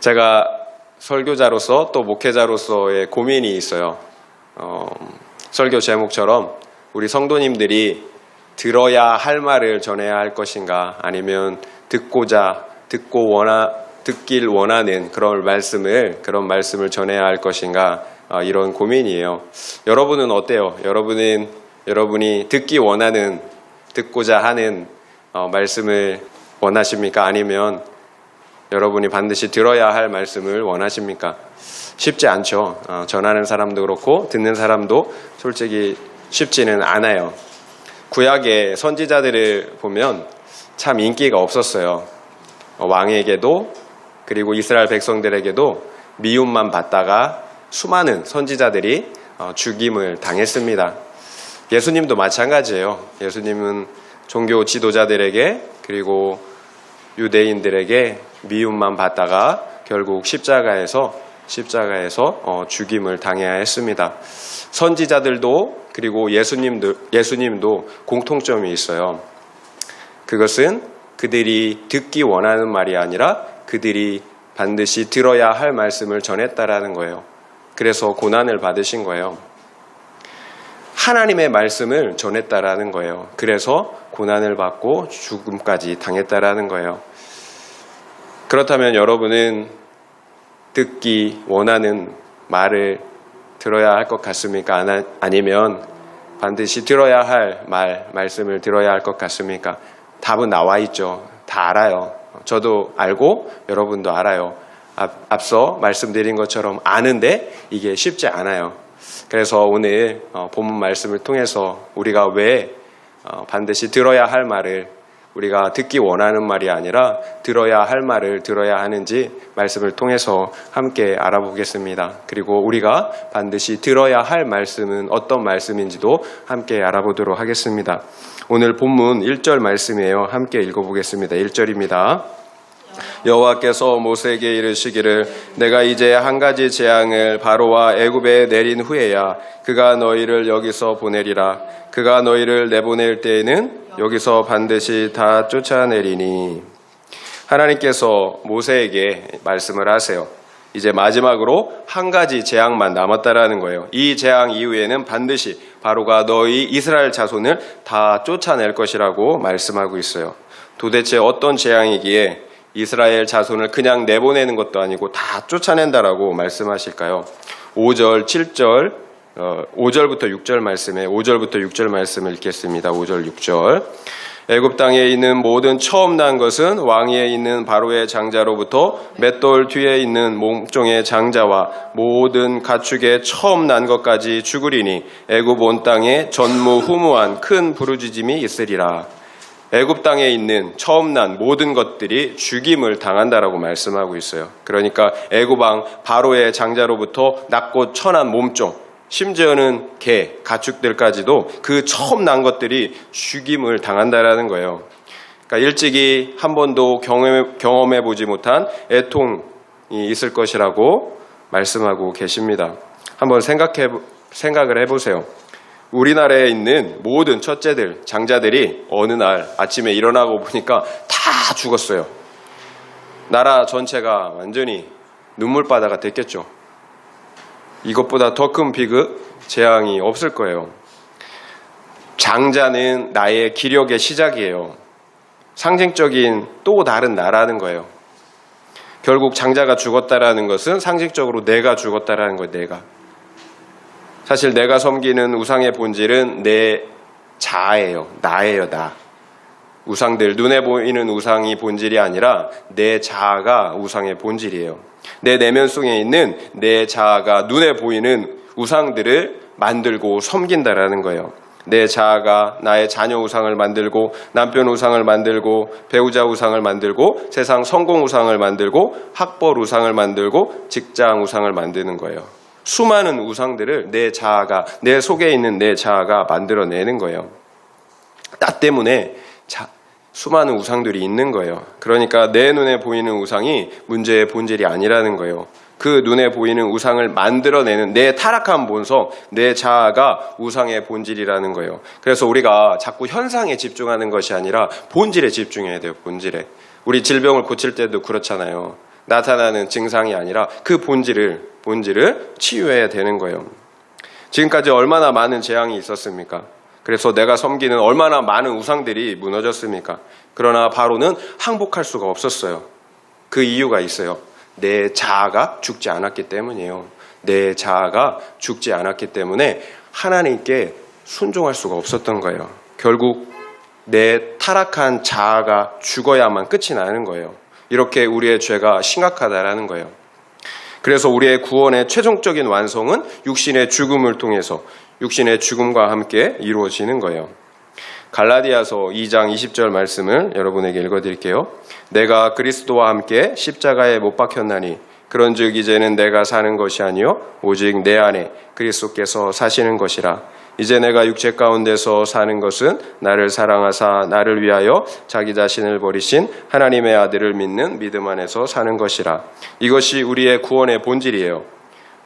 제가 설교자로서 또 목회자로서의 고민이 있어요. 설교 제목처럼 우리 성도님들이 들어야 할 말을 전해야 할 것인가, 아니면 듣길 원하는 그런 말씀을 전해야 할 것인가, 이런 고민이에요. 여러분은 어때요? 여러분이 듣고자 하는 말씀을 원하십니까? 아니면 여러분이 반드시 들어야 할 말씀을 원하십니까? 쉽지 않죠. 전하는 사람도 그렇고 듣는 사람도 솔직히 쉽지는 않아요. 구약의 선지자들을 보면 참 인기가 없었어요. 왕에게도 그리고 이스라엘 백성들에게도 미움만 받다가 수많은 선지자들이 죽임을 당했습니다. 예수님도 마찬가지예요. 예수님은 종교 지도자들에게 그리고 유대인들에게 미움만 받다가 결국 십자가에서 죽임을 당해야 했습니다. 선지자들도 그리고 예수님도 공통점이 있어요. 그것은 그들이 듣기 원하는 말이 아니라 그들이 반드시 들어야 할 말씀을 전했다라는 거예요. 그래서 고난을 받으신 거예요. 하나님의 말씀을 전했다라는 거예요. 그래서 고난을 받고 죽음까지 당했다라는 거예요. 그렇다면 여러분은 듣기 원하는 말을 들어야 할 것 같습니까? 아니면 반드시 들어야 할 말씀을 들어야 할 것 같습니까? 답은 나와 있죠. 다 알아요. 저도 알고 여러분도 알아요. 앞서 말씀드린 것처럼 아는데 이게 쉽지 않아요. 그래서 오늘 본문 말씀을 통해서 우리가 왜 반드시 들어야 할 말을, 우리가 듣기 원하는 말이 아니라 들어야 할 말을 들어야 하는지 말씀을 통해서 함께 알아보겠습니다. 그리고 우리가 반드시 들어야 할 말씀은 어떤 말씀인지도 함께 알아보도록 하겠습니다. 오늘 본문 1절 말씀이에요. 함께 읽어보겠습니다. 1절입니다. 여호와께서 모세에게 이르시기를 내가 이제 한 가지 재앙을 바로와 애굽에 내린 후에야 그가 너희를 여기서 보내리라. 그가 너희를 내보낼 때에는 여기서 반드시 다 쫓아내리니. 하나님께서 모세에게 말씀을 하세요. 이제 마지막으로 한 가지 재앙만 남았다라는 거예요. 이 재앙 이후에는 반드시 바로가 너희 이스라엘 자손을 다 쫓아낼 것이라고 말씀하고 있어요. 도대체 어떤 재앙이기에 이스라엘 자손을 그냥 내보내는 것도 아니고 다 쫓아낸다라고 말씀하실까요? 5절, 7절, 5절부터 6절 말씀에 5절부터 6절 말씀을 읽겠습니다. 5절, 6절. 애굽 땅에 있는 모든 처음 난 것은 왕위에 있는 바로의 장자로부터 맷돌 뒤에 있는 몸종의 장자와 모든 가축의 처음 난 것까지 죽으리니 애굽 온 땅에 전무후무한 큰 부르짖음이 있으리라. 애굽 땅에 있는 처음 난 모든 것들이 죽임을 당한다라고 말씀하고 있어요. 그러니까 애굽 왕 바로의 장자로부터 낮고 천한 몸종, 심지어는 개, 가축들까지도 그 처음 난 것들이 죽임을 당한다라는 거예요. 그러니까 일찍이 한 번도 경험해보지 못한 애통이 있을 것이라고 말씀하고 계십니다. 한번 생각을 해보세요. 우리나라에 있는 모든 첫째들, 장자들이 어느 날 아침에 일어나고 보니까 다 죽었어요. 나라 전체가 완전히 눈물바다가 됐겠죠. 이것보다 더 큰 비극, 재앙이 없을 거예요. 장자는 나의 기력의 시작이에요. 상징적인 또 다른 나라는 거예요. 결국 장자가 죽었다라는 것은 상징적으로 내가 죽었다라는 거예요. 내가. 사실 내가 섬기는 우상의 본질은 내 자아예요. 나예요, 나. 우상들, 눈에 보이는 우상이 본질이 아니라 내 자아가 우상의 본질이에요. 내 내면 속에 있는 내 자아가 눈에 보이는 우상들을 만들고 섬긴다라는 거예요. 내 자아가 나의 자녀 우상을 만들고 남편 우상을 만들고 배우자 우상을 만들고 세상 성공 우상을 만들고 학벌 우상을 만들고 직장 우상을 만드는 거예요. 수많은 우상들을 내 속에 있는 내 자아가 만들어내는 거예요. 나 때문에 수많은 우상들이 있는 거예요. 그러니까 내 눈에 보이는 우상이 문제의 본질이 아니라는 거예요. 그 눈에 보이는 우상을 만들어내는 내 타락한 본성, 내 자아가 우상의 본질이라는 거예요. 그래서 우리가 자꾸 현상에 집중하는 것이 아니라 본질에 집중해야 돼요. 본질에. 우리 질병을 고칠 때도 그렇잖아요. 나타나는 증상이 아니라 그 본질을 치유해야 되는 거예요. 지금까지 얼마나 많은 재앙이 있었습니까? 그래서 내가 섬기는 얼마나 많은 우상들이 무너졌습니까? 그러나 바로는 항복할 수가 없었어요. 그 이유가 있어요. 내 자아가 죽지 않았기 때문이에요. 내 자아가 죽지 않았기 때문에 하나님께 순종할 수가 없었던 거예요. 결국 내 타락한 자아가 죽어야만 끝이 나는 거예요. 이렇게 우리의 죄가 심각하다라는 거예요. 그래서 우리의 구원의 최종적인 완성은 육신의 죽음을 통해서 육신의 죽음과 함께 이루어지는 거예요. 갈라디아서 2장 20절 말씀을 여러분에게 읽어드릴게요. 내가 그리스도와 함께 십자가에 못 박혔나니 그런즉 이제는 내가 사는 것이 아니요 오직 내 안에 그리스도께서 사시는 것이라. 이제 내가 육체 가운데서 사는 것은 나를 사랑하사 나를 위하여 자기 자신을 버리신 하나님의 아들을 믿는 믿음 안에서 사는 것이라. 이것이 우리의 구원의 본질이에요.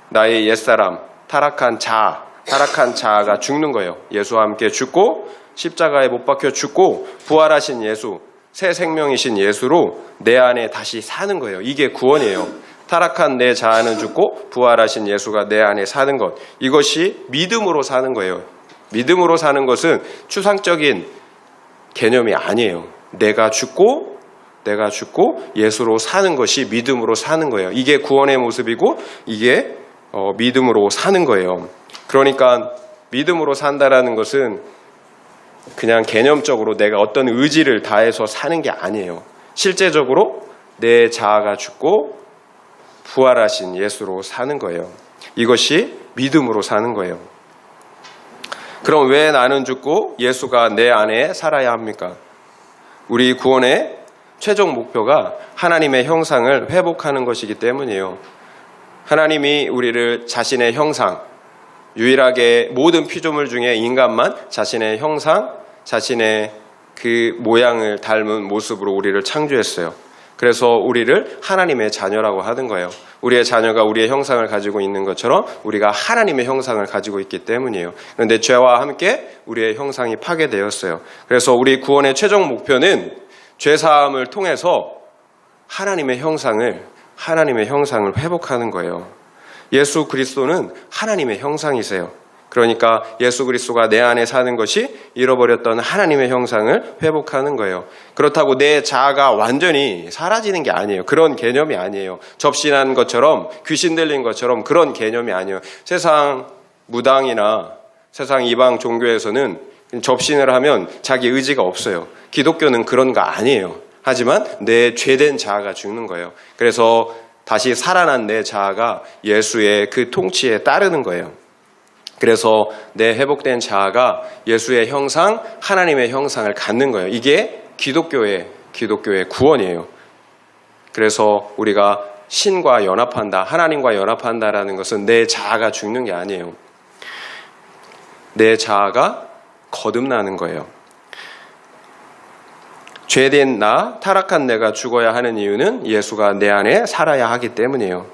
나의 옛사람, 타락한 자아가 죽는 거예요. 예수와 함께 죽고 십자가에 못 박혀 죽고 부활하신 예수, 새 생명이신 예수로 내 안에 다시 사는 거예요. 이게 구원이에요. 타락한 내 자아는 죽고 부활하신 예수가 내 안에 사는 것, 이것이 믿음으로 사는 거예요. 믿음으로 사는 것은 추상적인 개념이 아니에요. 내가 죽고 예수로 사는 것이 믿음으로 사는 거예요. 이게 구원의 모습이고 이게 믿음으로 사는 거예요. 그러니까 믿음으로 산다라는 것은 그냥 개념적으로 내가 어떤 의지를 다해서 사는 게 아니에요. 실제적으로 내 자아가 죽고 부활하신 예수로 사는 거예요. 이것이 믿음으로 사는 거예요. 그럼 왜 나는 죽고 예수가 내 안에 살아야 합니까? 우리 구원의 최종 목표가 하나님의 형상을 회복하는 것이기 때문이에요. 하나님이 우리를 자신의 형상, 유일하게 모든 피조물 중에 인간만 자신의 형상, 자신의 그 모양을 닮은 모습으로 우리를 창조했어요. 그래서 우리를 하나님의 자녀라고 하는 거예요. 우리의 자녀가 우리의 형상을 가지고 있는 것처럼 우리가 하나님의 형상을 가지고 있기 때문이에요. 그런데 죄와 함께 우리의 형상이 파괴되었어요. 그래서 우리 구원의 최종 목표는 죄사함을 통해서 하나님의 형상을 회복하는 거예요. 예수 그리스도는 하나님의 형상이세요. 그러니까 예수 그리스도가 내 안에 사는 것이 잃어버렸던 하나님의 형상을 회복하는 거예요. 그렇다고 내 자아가 완전히 사라지는 게 아니에요. 그런 개념이 아니에요. 접신한 것처럼, 귀신 들린 것처럼 그런 개념이 아니에요. 세상 무당이나 세상 이방 종교에서는 접신을 하면 자기 의지가 없어요. 기독교는 그런 거 아니에요. 하지만 내 죄된 자아가 죽는 거예요. 그래서 다시 살아난 내 자아가 예수의 그 통치에 따르는 거예요. 그래서 내 회복된 자아가 예수의 형상, 하나님의 형상을 갖는 거예요. 이게 기독교의 구원이에요. 그래서 우리가 신과 연합한다, 하나님과 연합한다라는 것은 내 자아가 죽는 게 아니에요. 내 자아가 거듭나는 거예요. 죄된 나, 타락한 내가 죽어야 하는 이유는 예수가 내 안에 살아야 하기 때문이에요.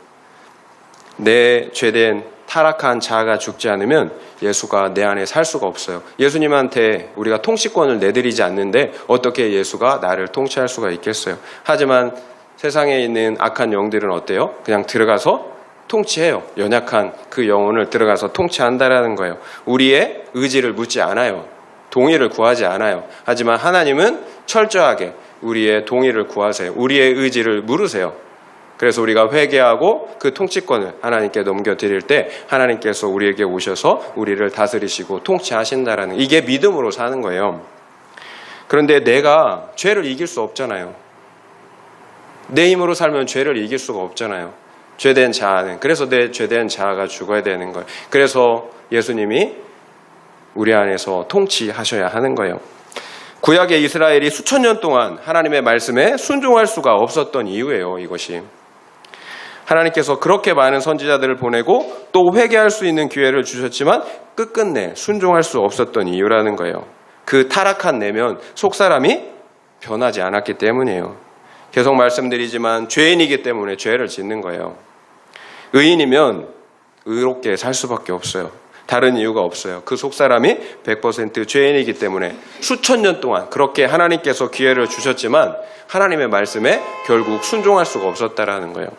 내 죄된 타락한 자아가 죽지 않으면 예수가 내 안에 살 수가 없어요. 예수님한테 우리가 통치권을 내드리지 않는데 어떻게 예수가 나를 통치할 수가 있겠어요? 하지만 세상에 있는 악한 영들은 어때요? 그냥 들어가서 통치해요. 연약한 그 영혼을 들어가서 통치한다라는 거예요. 우리의 의지를 묻지 않아요. 동의를 구하지 않아요. 하지만 하나님은 철저하게 우리의 동의를 구하세요. 우리의 의지를 물으세요. 그래서 우리가 회개하고 그 통치권을 하나님께 넘겨드릴 때 하나님께서 우리에게 오셔서 우리를 다스리시고 통치하신다라는, 이게 믿음으로 사는 거예요. 그런데 내가 죄를 이길 수 없잖아요. 내 힘으로 살면 죄를 이길 수가 없잖아요. 죄된 자아는. 그래서 내 죄된 자아가 죽어야 되는 거예요. 그래서 예수님이 우리 안에서 통치하셔야 하는 거예요. 구약의 이스라엘이 수천 년 동안 하나님의 말씀에 순종할 수가 없었던 이유예요. 이것이 하나님께서 그렇게 많은 선지자들을 보내고 또 회개할 수 있는 기회를 주셨지만 끝끝내 순종할 수 없었던 이유라는 거예요. 그 타락한 내면 속사람이 변하지 않았기 때문이에요. 계속 말씀드리지만 죄인이기 때문에 죄를 짓는 거예요. 의인이면 의롭게 살 수밖에 없어요. 다른 이유가 없어요. 그 속사람이 100% 죄인이기 때문에 수천 년 동안 그렇게 하나님께서 기회를 주셨지만 하나님의 말씀에 결국 순종할 수가 없었다라는 거예요.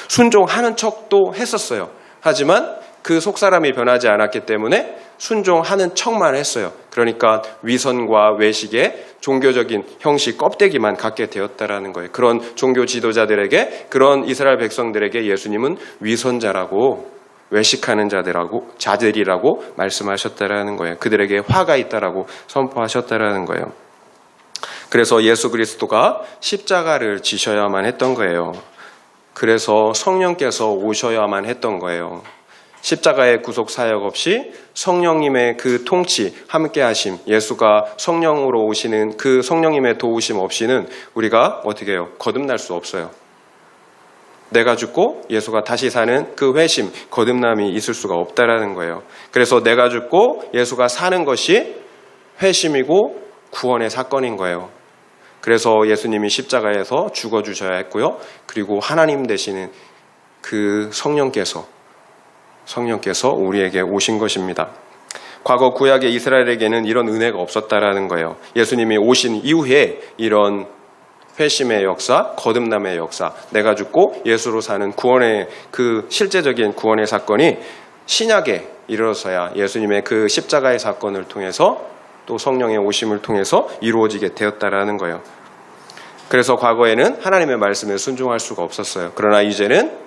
순종하는 척도 했었어요. 하지만 그 속사람이 변하지 않았기 때문에 순종하는 척만 했어요. 그러니까 위선과 외식의 종교적인 형식 껍데기만 갖게 되었다라는 거예요. 그런 종교 지도자들에게, 그런 이스라엘 백성들에게 예수님은 위선자라고, 외식하는 자들이라고 말씀하셨다라는 거예요. 그들에게 화가 있다라고 선포하셨다라는 거예요. 그래서 예수 그리스도가 십자가를 지셔야만 했던 거예요. 그래서 성령께서 오셔야만 했던 거예요. 십자가의 구속 사역 없이 성령님의 그 통치, 함께 하심, 예수가 성령으로 오시는 그 성령님의 도우심 없이는 우리가 어떻게 해요? 거듭날 수 없어요. 내가 죽고 예수가 다시 사는 그 회심, 거듭남이 있을 수가 없다라는 거예요. 그래서 내가 죽고 예수가 사는 것이 회심이고 구원의 사건인 거예요. 그래서 예수님이 십자가에서 죽어주셔야 했고요. 그리고 하나님 되시는 그 성령께서 우리에게 오신 것입니다. 과거 구약의 이스라엘에게는 이런 은혜가 없었다라는 거예요. 예수님이 오신 이후에 이런 회심의 역사, 거듭남의 역사, 내가 죽고 예수로 사는 구원의 그 실제적인 구원의 사건이 신약에 이르러서야 예수님의 그 십자가의 사건을 통해서 또 성령의 오심을 통해서 이루어지게 되었다라는 거예요. 그래서 과거에는 하나님의 말씀에 순종할 수가 없었어요. 그러나 이제는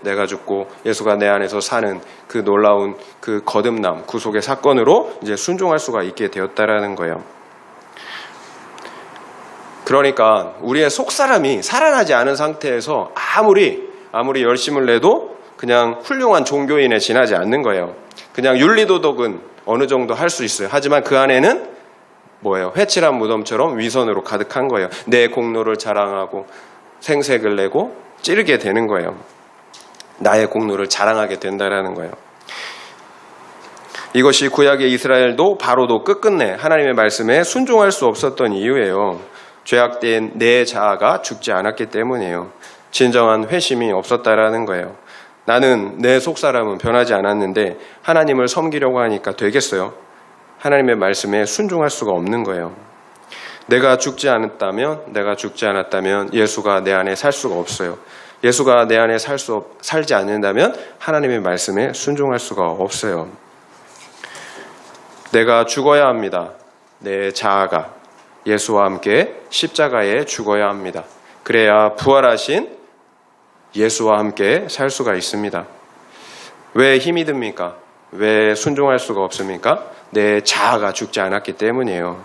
내가 죽고 예수가 내 안에서 사는 그 놀라운 그 거듭남, 구속의 사건으로 이제 순종할 수가 있게 되었다라는 거예요. 그러니까 우리의 속사람이 살아나지 않은 상태에서 아무리 열심을 내도 그냥 훌륭한 종교인에 지나지 않는 거예요. 그냥 윤리도덕은 어느 정도 할 수 있어요. 하지만 그 안에는 뭐예요? 회칠한 무덤처럼 위선으로 가득한 거예요. 내 공로를 자랑하고 생색을 내고 찌르게 되는 거예요. 나의 공로를 자랑하게 된다라는 거예요. 이것이 구약의 이스라엘도 바로도 끝끝내 하나님의 말씀에 순종할 수 없었던 이유예요. 죄악된 내 자아가 죽지 않았기 때문이에요. 진정한 회심이 없었다라는 거예요. 나는 내 속사람은 변하지 않았는데 하나님을 섬기려고 하니까 되겠어요? 하나님의 말씀에 순종할 수가 없는 거예요. 내가 죽지 않았다면 예수가 내 안에 살 수가 없어요. 예수가 내 안에 살지 않는다면 하나님의 말씀에 순종할 수가 없어요. 내가 죽어야 합니다. 내 자아가 예수와 함께 십자가에 죽어야 합니다. 그래야 부활하신 예수와 함께 살 수가 있습니다. 왜 힘이 듭니까? 왜 순종할 수가 없습니까? 내 자아가 죽지 않았기 때문이에요.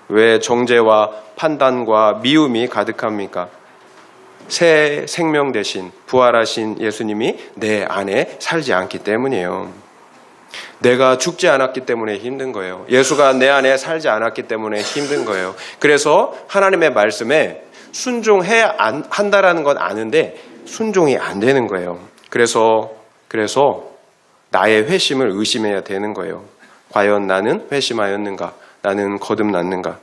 왜 정죄와 판단과 미움이 가득합니까? 새 생명 대신 부활하신 예수님이 내 안에 살지 않기 때문이에요. 내가 죽지 않았기 때문에 힘든 거예요. 예수가 내 안에 살지 않았기 때문에 힘든 거예요. 그래서 하나님의 말씀에 순종해야 한다라는 건 아는데 순종이 안 되는 거예요. 그래서 나의 회심을 의심해야 되는 거예요. 과연 나는 회심하였는가? 나는 거듭났는가?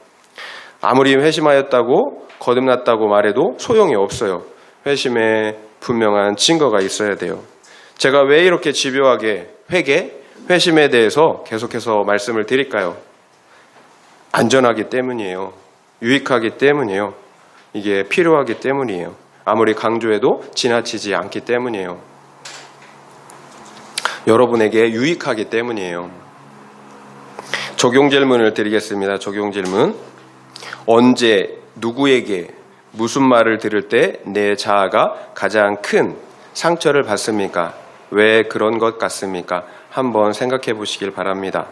아무리 회심하였다고 거듭났다고 말해도 소용이 없어요. 회심에 분명한 증거가 있어야 돼요. 제가 왜 이렇게 집요하게 회심에 대해서 계속해서 말씀을 드릴까요? 안전하기 때문이에요. 유익하기 때문이에요. 이게 필요하기 때문이에요. 아무리 강조해도 지나치지 않기 때문이에요. 여러분에게 유익하기 때문이에요. 적용 질문을 드리겠습니다. 적용 질문. 언제 누구에게 무슨 말을 들을 때 내 자아가 가장 큰 상처를 받습니까? 왜 그런 것 같습니까? 한번 생각해 보시길 바랍니다.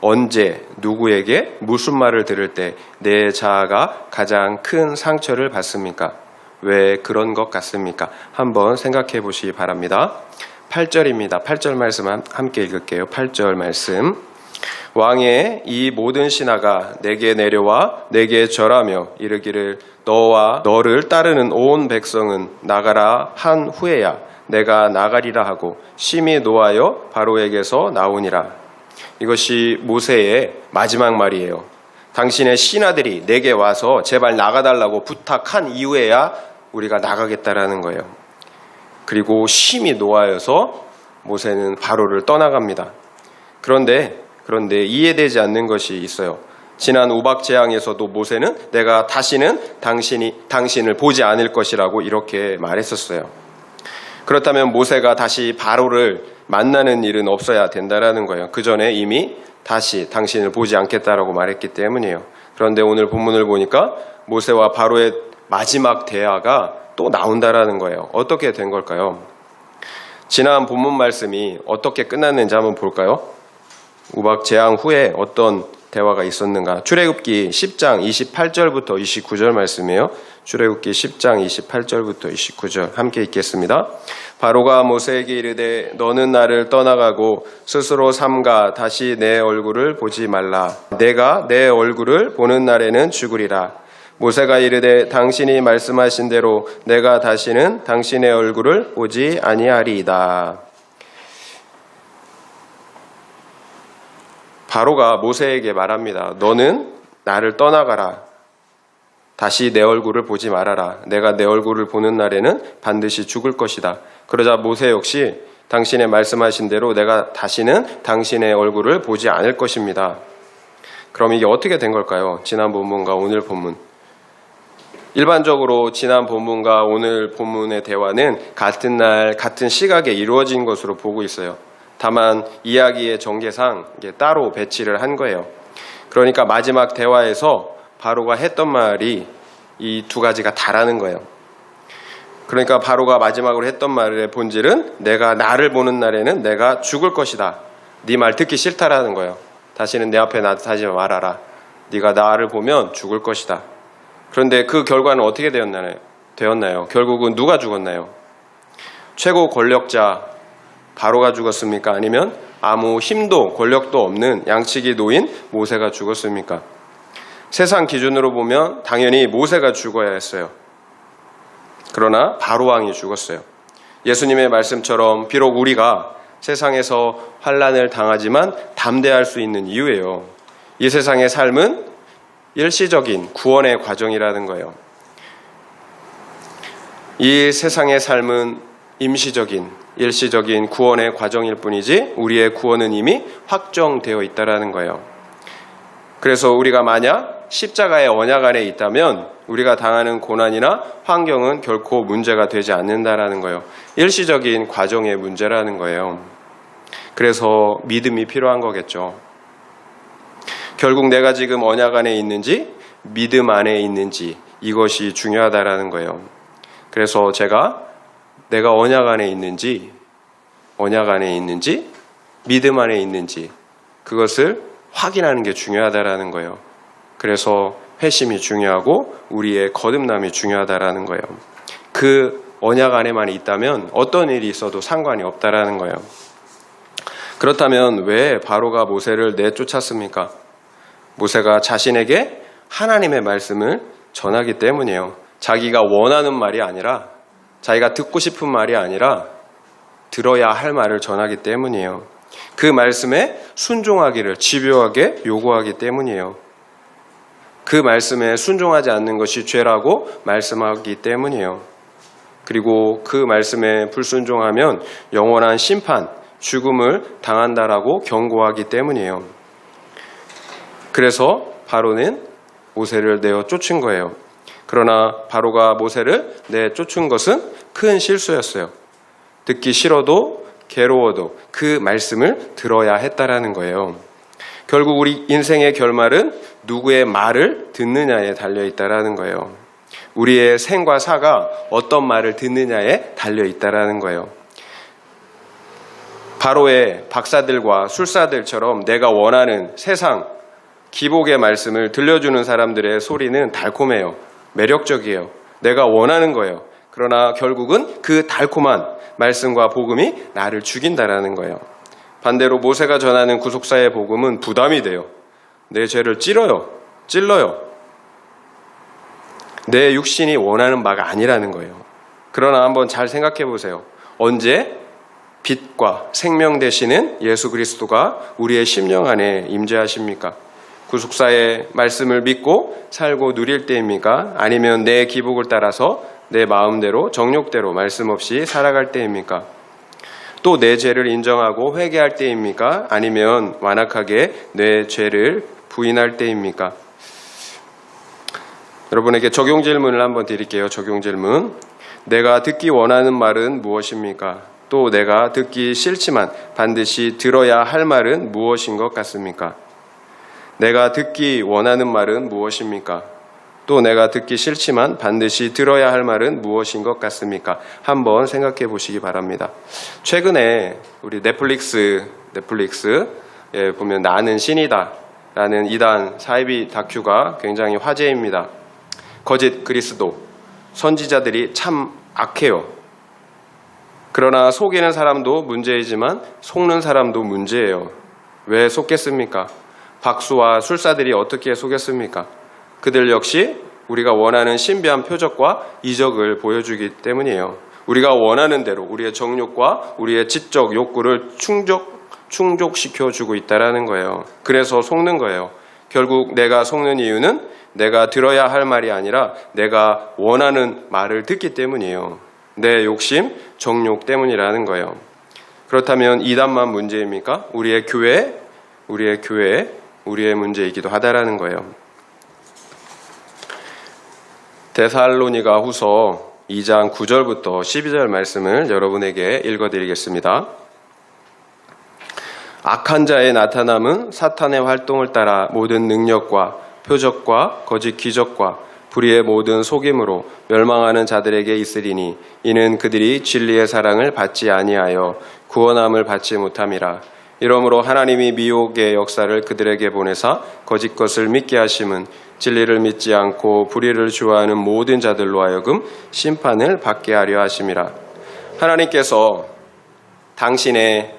언제 누구에게 무슨 말을 들을 때 내 자아가 가장 큰 상처를 받습니까? 왜 그런 것 같습니까? 한번 생각해 보시기 바랍니다. 8절입니다. 8절 말씀 함께 읽을게요. 8절 말씀. 왕의 이 모든 신하가 내게 내려와 내게 절하며 이르기를 너와 너를 따르는 온 백성은 나가라 한 후에야 내가 나가리라 하고 심히 노하여 바로에게서 나오니라. 이것이 모세의 마지막 말이에요. 당신의 신하들이 내게 와서 제발 나가달라고 부탁한 이후에야 우리가 나가겠다라는 거예요. 그리고 심히 노하여서 모세는 바로를 떠나갑니다. 그런데 이해되지 않는 것이 있어요. 지난 우박 재앙에서도 모세는 내가 다시는 당신을 보지 않을 것이라고 이렇게 말했었어요. 그렇다면 모세가 다시 바로를 만나는 일은 없어야 된다라는 거예요. 그 전에 이미 다시 당신을 보지 않겠다라고 말했기 때문이에요. 그런데 오늘 본문을 보니까 모세와 바로의 마지막 대화가 또 나온다라는 거예요. 어떻게 된 걸까요? 지난 본문 말씀이 어떻게 끝났는지 한번 볼까요? 우박 재앙 후에 어떤 대화가 있었는가? 출애굽기 10장 28절부터 29절 말씀이에요. 출애굽기 10장 28절부터 29절 함께 읽겠습니다. 바로가 모세에게 이르되 너는 나를 떠나가고 스스로 삼가 다시 내 얼굴을 보지 말라. 내가 내 얼굴을 보는 날에는 죽으리라. 모세가 이르되 당신이 말씀하신 대로 내가 다시는 당신의 얼굴을 보지 아니하리이다. 바로가 모세에게 말합니다. 너는 나를 떠나가라. 다시 내 얼굴을 보지 말아라. 내가 내 얼굴을 보는 날에는 반드시 죽을 것이다. 그러자 모세 역시 당신의 말씀하신 대로 내가 다시는 당신의 얼굴을 보지 않을 것입니다. 그럼 이게 어떻게 된 걸까요? 지난 본문과 오늘 본문. 일반적으로 지난 본문과 오늘 본문의 대화는 같은 날 같은 시각에 이루어진 것으로 보고 있어요. 다만 이야기의 전개상 따로 배치를 한 거예요. 그러니까 마지막 대화에서 바로가 했던 말이 이 두 가지가 다라는 거예요. 그러니까 바로가 마지막으로 했던 말의 본질은 내가 나를 보는 날에는 내가 죽을 것이다. 네 말 듣기 싫다라는 거예요. 다시는 내 앞에 나타나지 말아라. 네가 나를 보면 죽을 것이다. 그런데 그 결과는 어떻게 되었나요? 결국은 누가 죽었나요? 최고 권력자 바로가 죽었습니까? 아니면 아무 힘도 권력도 없는 양치기 노인 모세가 죽었습니까? 세상 기준으로 보면 당연히 모세가 죽어야 했어요. 그러나 바로 왕이 죽었어요. 예수님의 말씀처럼 비록 우리가 세상에서 환난을 당하지만 담대할 수 있는 이유예요. 이 세상의 삶은 일시적인 구원의 과정이라는 거예요. 이 세상의 삶은 일시적인 구원의 과정일 뿐이지 우리의 구원은 이미 확정되어 있다는 거예요. 그래서 우리가 만약 십자가의 언약 안에 있다면 우리가 당하는 고난이나 환경은 결코 문제가 되지 않는다라는 거예요. 일시적인 과정의 문제라는 거예요. 그래서 믿음이 필요한 거겠죠. 결국 내가 지금 언약 안에 있는지 믿음 안에 있는지 이것이 중요하다라는 거예요. 그래서 내가 언약 안에 있는지 믿음 안에 있는지 그것을 확인하는 게 중요하다라는 거예요. 그래서 회심이 중요하고 우리의 거듭남이 중요하다라는 거예요. 그 언약 안에만 있다면 어떤 일이 있어도 상관이 없다라는 거예요. 그렇다면 왜 바로가 모세를 내쫓았습니까? 모세가 자신에게 하나님의 말씀을 전하기 때문이에요. 자기가 원하는 말이 아니라 자기가 듣고 싶은 말이 아니라 들어야 할 말을 전하기 때문이에요. 그 말씀에 순종하기를 집요하게 요구하기 때문이에요. 그 말씀에 순종하지 않는 것이 죄라고 말씀하기 때문이에요. 그리고 그 말씀에 불순종하면 영원한 심판, 죽음을 당한다라고 경고하기 때문이에요. 그래서 바로는 모세를 내어 쫓은 거예요. 그러나 바로가 모세를 내쫓은 것은 큰 실수였어요. 듣기 싫어도 괴로워도 그 말씀을 들어야 했다라는 거예요. 결국 우리 인생의 결말은 누구의 말을 듣느냐에 달려있다라는 거예요. 우리의 생과 사가 어떤 말을 듣느냐에 달려있다라는 거예요. 바로의 박사들과 술사들처럼 내가 원하는 세상 기복의 말씀을 들려주는 사람들의 소리는 달콤해요. 매력적이에요. 내가 원하는 거예요. 그러나 결국은 그 달콤한 말씀과 복음이 나를 죽인다라는 거예요. 반대로 모세가 전하는 구속사의 복음은 부담이 돼요. 내 죄를 찔러요. 내 육신이 원하는 바가 아니라는 거예요. 그러나 한번 잘 생각해 보세요. 언제 빛과 생명 되시는 예수 그리스도가 우리의 심령 안에 임재하십니까? 구속사의 말씀을 믿고 살고 누릴 때입니까? 아니면 내 기복을 따라서 내 마음대로 정욕대로 말씀 없이 살아갈 때입니까? 또 내 죄를 인정하고 회개할 때입니까? 아니면 완악하게 내 죄를 부인할 때입니까? 여러분에게 적용 질문을 한번 드릴게요. 적용 질문. 내가 듣기 원하는 말은 무엇입니까? 또 내가 듣기 싫지만 반드시 들어야 할 말은 무엇인 것 같습니까? 내가 듣기 원하는 말은 무엇입니까? 또 내가 듣기 싫지만 반드시 들어야 할 말은 무엇인 것 같습니까? 한번 생각해 보시기 바랍니다. 최근에 우리 넷플릭스에 보면 나는 신이다 라는 2단 사이비 다큐가 굉장히 화제입니다. 거짓 그리스도, 선지자들이 참 악해요. 그러나 속이는 사람도 문제이지만 속는 사람도 문제예요. 왜 속겠습니까? 박수와 술사들이 어떻게 속였습니까? 그들 역시 우리가 원하는 신비한 표적과 이적을 보여주기 때문이에요. 우리가 원하는 대로 우리의 정욕과 우리의 지적 욕구를 충족시켜주고 있다는 거예요. 그래서 속는 거예요. 결국 내가 속는 이유는 내가 들어야 할 말이 아니라 내가 원하는 말을 듣기 때문이에요. 내 욕심, 정욕 때문이라는 거예요. 그렇다면 이단만 문제입니까? 우리의 교회, 우리의 문제이기도 하다라는 거예요. 데살로니가 후서 2장 9절부터 12절 말씀을 여러분에게 읽어드리겠습니다. 악한 자의 나타남은 사탄의 활동을 따라 모든 능력과 표적과 거짓 기적과 불의의 모든 속임으로 멸망하는 자들에게 있으리니 이는 그들이 진리의 사랑을 받지 아니하여 구원함을 받지 못함이라. 이러므로 하나님이 미혹의 역사를 그들에게 보내사 거짓 것을 믿게 하심은 진리를 믿지 않고 불의를 좋아하는 모든 자들로 하여금 심판을 받게 하려 하심이라. 하나님께서 당신의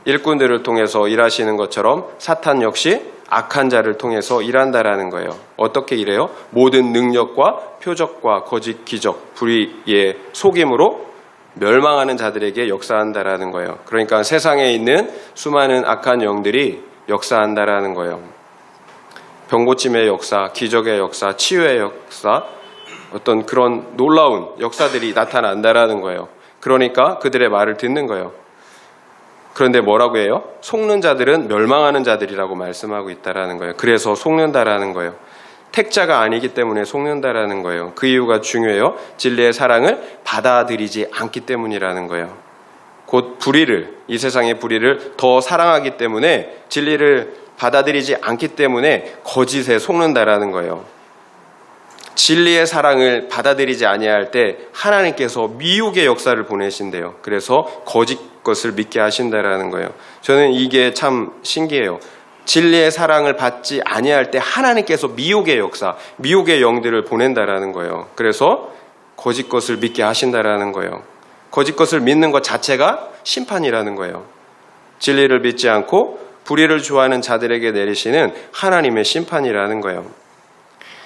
일꾼들을 통해서 일하시는 것처럼 사탄 역시 악한 자를 통해서 일한다라는 거예요. 어떻게 일해요? 모든 능력과 표적과 거짓 기적, 불의의 속임으로 멸망하는 자들에게 역사한다라는 거예요. 그러니까 세상에 있는 수많은 악한 영들이 역사한다라는 거예요. 병고침의 역사, 기적의 역사, 치유의 역사, 어떤 그런 놀라운 역사들이 나타난다라는 거예요. 그러니까 그들의 말을 듣는 거예요. 그런데 뭐라고 해요? 속는 자들은 멸망하는 자들이라고 말씀하고 있다라는 거예요. 그래서 속는다라는 거예요. 택자가 아니기 때문에 속는다라는 거예요. 그 이유가 중요해요. 진리의 사랑을 받아들이지 않기 때문이라는 거예요. 곧 불의를, 이 세상의 불의를 더 사랑하기 때문에 진리를 받아들이지 않기 때문에 거짓에 속는다라는 거예요. 진리의 사랑을 받아들이지 아니할 때 하나님께서 미혹의 역사를 보내신대요. 그래서 거짓 것을 믿게 하신다라는 거예요. 저는 이게 참 신기해요. 진리의 사랑을 받지 아니할 때 하나님께서 미혹의 역사, 미혹의 영들을 보낸다라는 거예요. 그래서 거짓 것을 믿게 하신다라는 거예요. 거짓 것을 믿는 것 자체가 심판이라는 거예요. 진리를 믿지 않고 불의를 좋아하는 자들에게 내리시는 하나님의 심판이라는 거예요.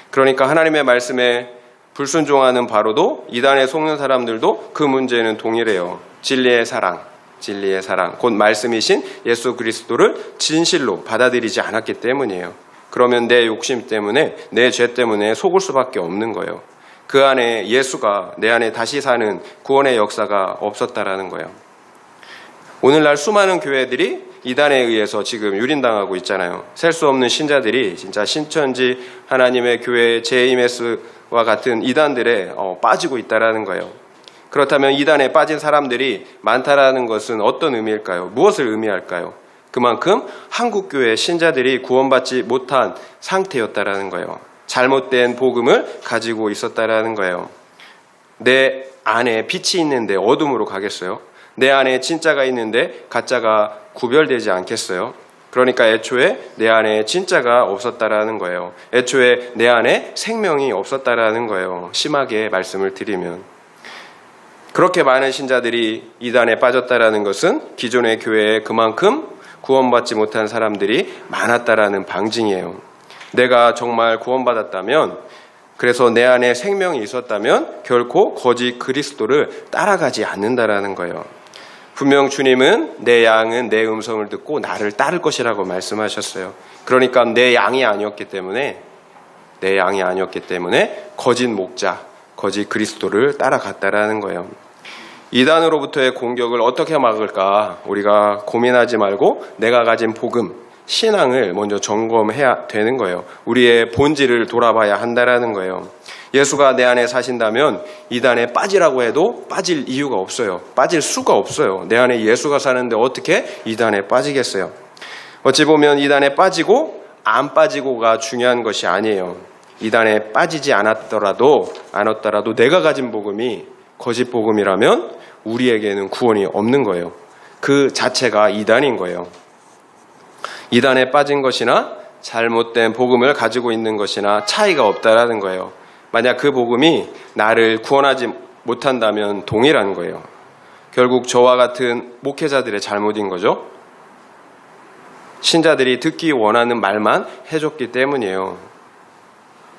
그러니까 하나님의 말씀에 불순종하는 바로도 이단에 속는 사람들도 그 문제는 동일해요. 진리의 사랑, 곧 말씀이신 예수 그리스도를 진실로 받아들이지 않았기 때문이에요. 그러면 내 욕심 때문에, 내 죄 때문에 속을 수밖에 없는 거예요. 그 안에 예수가 내 안에 다시 사는 구원의 역사가 없었다라는 거예요. 오늘날 수많은 교회들이 이단에 의해서 지금 유린당하고 있잖아요. 셀 수 없는 신자들이 진짜 신천지 하나님의 교회 JMS와 같은 이단들에 빠지고 있다라는 거예요. 그렇다면 이단에 빠진 사람들이 많다라는 것은 어떤 의미일까요? 무엇을 의미할까요? 그만큼 한국교회 신자들이 구원받지 못한 상태였다라는 거예요. 잘못된 복음을 가지고 있었다라는 거예요. 내 안에 빛이 있는데 어둠으로 가겠어요? 내 안에 진짜가 있는데 가짜가 구별되지 않겠어요? 그러니까 애초에 내 안에 진짜가 없었다라는 거예요. 애초에 내 안에 생명이 없었다라는 거예요. 심하게 말씀을 드리면. 그렇게 많은 신자들이 이단에 빠졌다라는 것은 기존의 교회에 그만큼 구원받지 못한 사람들이 많았다라는 방증이에요. 내가 정말 구원받았다면, 그래서 내 안에 생명이 있었다면 결코 거짓 그리스도를 따라가지 않는다라는 거예요. 분명 주님은 내 양은 내 음성을 듣고 나를 따를 것이라고 말씀하셨어요. 그러니까 내 양이 아니었기 때문에 거짓 목자, 거짓 그리스도를 따라갔다라는 거예요. 이단으로부터의 공격을 어떻게 막을까 우리가 고민하지 말고 내가 가진 복음, 신앙을 먼저 점검해야 되는 거예요. 우리의 본질을 돌아봐야 한다라는 거예요. 예수가 내 안에 사신다면 이단에 빠지라고 해도 빠질 이유가 없어요. 빠질 수가 없어요. 내 안에 예수가 사는데 어떻게 이단에 빠지겠어요? 어찌 보면 이단에 빠지고 안 빠지고가 중요한 것이 아니에요. 이단에 빠지지 않았더라도 내가 가진 복음이 거짓 복음이라면 우리에게는 구원이 없는 거예요. 그 자체가 이단인 거예요. 이단에 빠진 것이나 잘못된 복음을 가지고 있는 것이나 차이가 없다라는 거예요. 만약 그 복음이 나를 구원하지 못한다면 동일한 거예요. 결국 저와 같은 목회자들의 잘못인 거죠. 신자들이 듣기 원하는 말만 해줬기 때문이에요.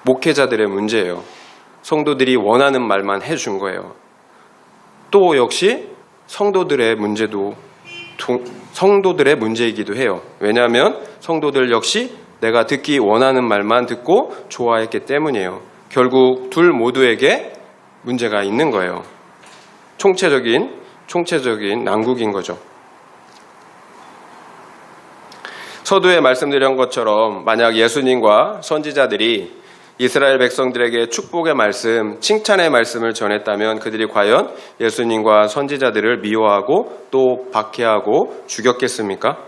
목회자들의 문제예요. 성도들이 원하는 말만 해준 거예요. 또 역시 성도들의 문제이기도 해요. 왜냐하면 성도들 역시 내가 듣기 원하는 말만 듣고 좋아했기 때문이에요. 결국 둘 모두에게 문제가 있는 거예요. 총체적인 난국인 거죠. 서두에 말씀드린 것처럼 만약 예수님과 선지자들이 이스라엘 백성들에게 축복의 말씀, 칭찬의 말씀을 전했다면 그들이 과연 예수님과 선지자들을 미워하고 또 박해하고 죽였겠습니까?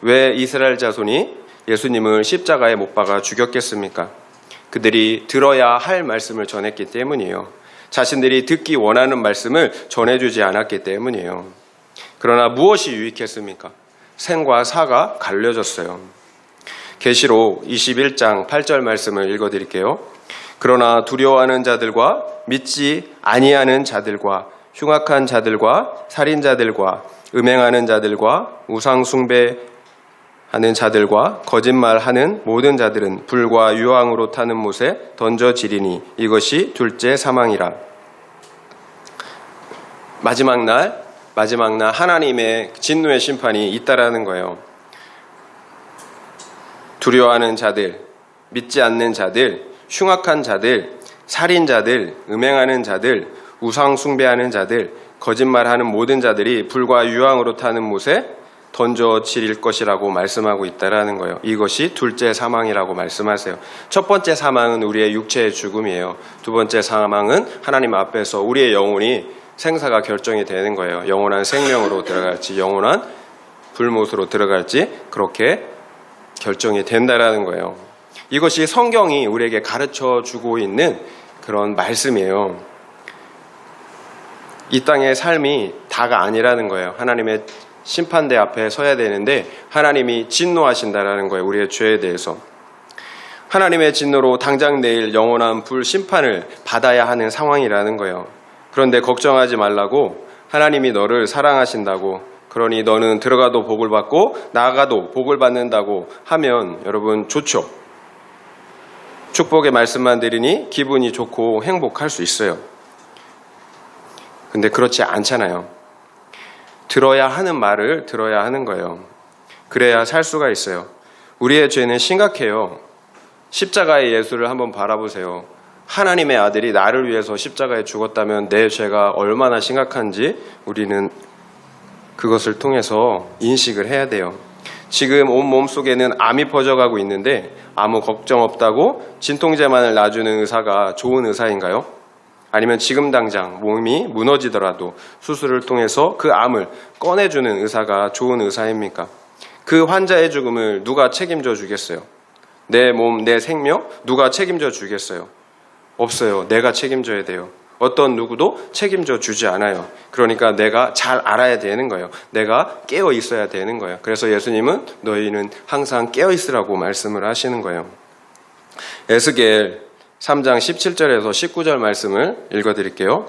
왜 이스라엘 자손이 예수님을 십자가에 못 박아 죽였겠습니까? 그들이 들어야 할 말씀을 전했기 때문이에요. 자신들이 듣기 원하는 말씀을 전해주지 않았기 때문이에요. 그러나 무엇이 유익했습니까? 생과 사가 갈려졌어요. 계시록 21장 8절 말씀을 읽어드릴게요. 그러나 두려워하는 자들과 믿지 아니하는 자들과 흉악한 자들과 살인자들과 음행하는 자들과 우상 숭배하는 자들과 거짓말하는 모든 자들은 불과 유황으로 타는 못에 던져지리니 이것이 둘째 사망이라. 마지막 날 하나님의 진노의 심판이 있다라는 거예요. 두려워하는 자들, 믿지 않는 자들, 흉악한 자들, 살인자들, 음행하는 자들, 우상 숭배하는 자들, 거짓말하는 모든 자들이 불과 유황으로 타는 못에 던져질 것이라고 말씀하고 있다라는 거예요. 이것이 둘째 사망이라고 말씀하세요. 첫 번째 사망은 우리의 육체의 죽음이에요. 두 번째 사망은 하나님 앞에서 우리의 영혼이 생사가 결정이 되는 거예요. 영원한 생명으로 들어갈지 영원한 불못으로 들어갈지 그렇게 결정이 된다라는 거예요. 이것이 성경이 우리에게 가르쳐 주고 있는 그런 말씀이에요. 이 땅의 삶이 다가 아니라는 거예요. 하나님의 심판대 앞에 서야 되는데 하나님이 진노하신다라는 거예요. 우리의 죄에 대해서. 하나님의 진노로 당장 내일 영원한 불 심판을 받아야 하는 상황이라는 거예요. 그런데 걱정하지 말라고 하나님이 너를 사랑하신다고 그러니 너는 들어가도 복을 받고 나가도 복을 받는다고 하면 여러분 좋죠. 축복의 말씀만 드리니 기분이 좋고 행복할 수 있어요. 근데 그렇지 않잖아요. 들어야 하는 말을 들어야 하는 거예요. 그래야 살 수가 있어요. 우리의 죄는 심각해요. 십자가의 예수를 한번 바라보세요. 하나님의 아들이 나를 위해서 십자가에 죽었다면 내 죄가 얼마나 심각한지 우리는 그것을 통해서 인식을 해야 돼요. 지금 온 몸속에는 암이 퍼져가고 있는데 아무 걱정 없다고 진통제만을 놔주는 의사가 좋은 의사인가요? 아니면 지금 당장 몸이 무너지더라도 수술을 통해서 그 암을 꺼내주는 의사가 좋은 의사입니까? 그 환자의 죽음을 누가 책임져 주겠어요? 내 몸, 내 생명 누가 책임져 주겠어요? 없어요. 내가 책임져야 돼요. 어떤 누구도 책임져 주지 않아요. 그러니까 내가 잘 알아야 되는 거예요. 내가 깨어 있어야 되는 거예요. 그래서 예수님은 너희는 항상 깨어 있으라고 말씀을 하시는 거예요. 에스겔 3장 17절에서 19절 말씀을 읽어드릴게요.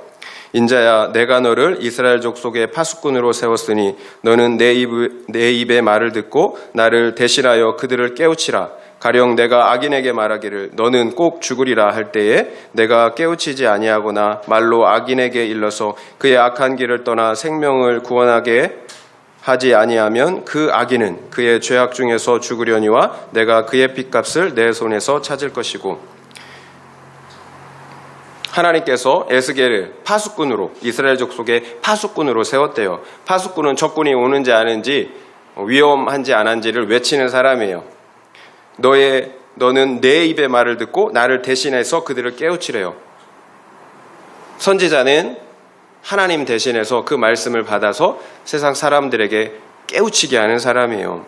인자야 내가 너를 이스라엘 족속의 파수꾼으로 세웠으니 너는 내 입의 말을 듣고 나를 대신하여 그들을 깨우치라. 가령 내가 악인에게 말하기를 너는 꼭 죽으리라 할 때에 내가 깨우치지 아니하거나 말로 악인에게 일러서 그의 악한 길을 떠나 생명을 구원하게 하지 아니하면 그 악인은 그의 죄악 중에서 죽으려니와 내가 그의 핏값을 내 손에서 찾을 것이고. 하나님께서 에스겔을 파수꾼으로, 이스라엘 족속의 파수꾼으로 세웠대요. 파수꾼은 적군이 오는지 아는지 위험한지 안 한지를 외치는 사람이에요. 너는 내 입의 말을 듣고 나를 대신해서 그들을 깨우치래요. 선지자는 하나님 대신해서 그 말씀을 받아서 세상 사람들에게 깨우치게 하는 사람이에요.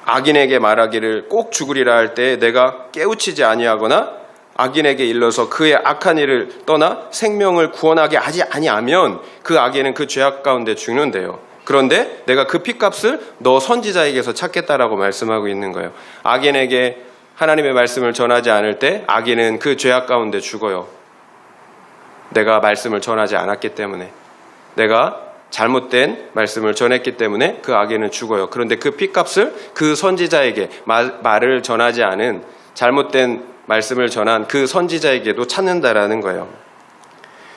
악인에게 말하기를 꼭 죽으리라 할 때 내가 깨우치지 아니하거나 악인에게 일러서 그의 악한 일을 떠나 생명을 구원하게 하지 아니하면 그 악인은 그 죄악 가운데 죽는데요. 그런데 내가 그 핏값을 너 선지자에게서 찾겠다라고 말씀하고 있는 거예요. 악인에게 하나님의 말씀을 전하지 않을 때 악인은 그 죄악 가운데 죽어요. 내가 말씀을 전하지 않았기 때문에, 내가 잘못된 말씀을 전했기 때문에 그 악인은 죽어요. 그런데 그 핏값을 그 선지자에게 말을 전하지 않은, 잘못된 말씀을 전한 그 선지자에게도 찾는다라는 거예요.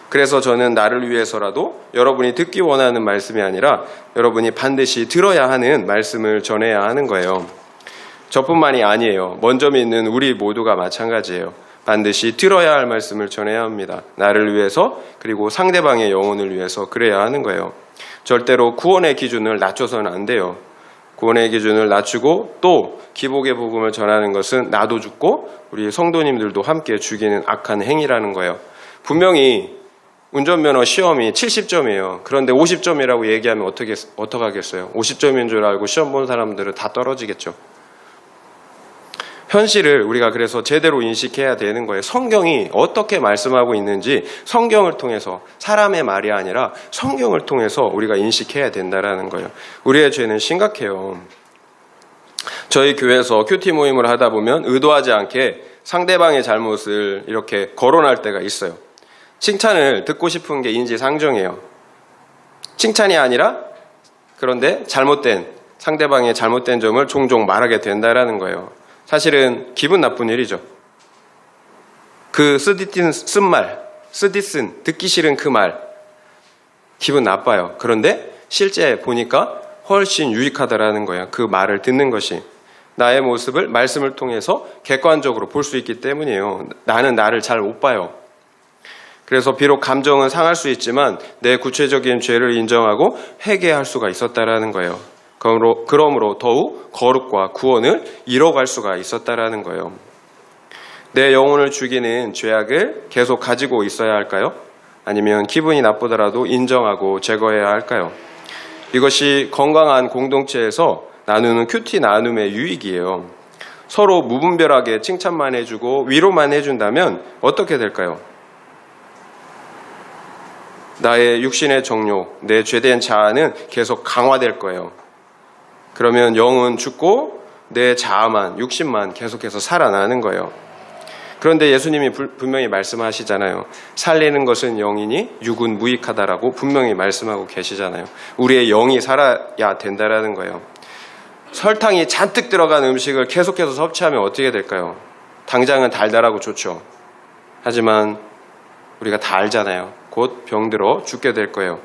그래서 저는 나를 위해서라도 여러분이 듣기 원하는 말씀이 아니라 여러분이 반드시 들어야 하는 말씀을 전해야 하는 거예요. 저뿐만이 아니에요. 먼저 믿는 우리 모두가 마찬가지예요. 반드시 들어야 할 말씀을 전해야 합니다. 나를 위해서, 그리고 상대방의 영혼을 위해서 그래야 하는 거예요. 절대로 구원의 기준을 낮춰서는 안 돼요. 구원의 기준을 낮추고 또 기복의 복음을 전하는 것은 나도 죽고 우리 성도님들도 함께 죽이는 악한 행위라는 거예요. 분명히 운전면허 시험이 70점이에요. 그런데 50점이라고 얘기하면 어떡하겠어요? 50점인 줄 알고 시험 본 사람들은 다 떨어지겠죠. 현실을 우리가 그래서 제대로 인식해야 되는 거예요. 성경이 어떻게 말씀하고 있는지 성경을 통해서, 사람의 말이 아니라 성경을 통해서 우리가 인식해야 된다는 거예요. 우리의 죄는 심각해요. 저희 교회에서 큐티 모임을 하다 보면 의도하지 않게 상대방의 잘못을 이렇게 거론할 때가 있어요. 칭찬을 듣고 싶은 게 인지상정이에요. 칭찬이 아니라 그런데 상대방의 잘못된 점을 종종 말하게 된다는 거예요. 사실은 기분 나쁜 일이죠. 그 쓰디쓴 듣기 싫은 그 말, 기분 나빠요. 그런데 실제 보니까 훨씬 유익하다라는 거예요. 그 말을 듣는 것이. 나의 모습을 말씀을 통해서 객관적으로 볼 수 있기 때문이에요. 나는 나를 잘 못 봐요. 그래서 비록 감정은 상할 수 있지만 내 구체적인 죄를 인정하고 회개할 수가 있었다라는 거예요. 그러므로 더욱 거룩과 구원을 이뤄갈 수가 있었다라는 거예요. 내 영혼을 죽이는 죄악을 계속 가지고 있어야 할까요? 아니면 기분이 나쁘더라도 인정하고 제거해야 할까요? 이것이 건강한 공동체에서 나누는 큐티 나눔의 유익이에요. 서로 무분별하게 칭찬만 해주고 위로만 해준다면 어떻게 될까요? 나의 육신의 정욕, 내 죄된 자아는 계속 강화될 거예요. 그러면 영은 죽고 내 자아만, 육신만 계속해서 살아나는 거예요. 그런데 예수님이 분명히 말씀하시잖아요. 살리는 것은 영이니 육은 무익하다라고 분명히 말씀하고 계시잖아요. 우리의 영이 살아야 된다라는 거예요. 설탕이 잔뜩 들어간 음식을 계속해서 섭취하면 어떻게 될까요? 당장은 달달하고 좋죠. 하지만 우리가 다 알잖아요. 곧 병들어 죽게 될 거예요.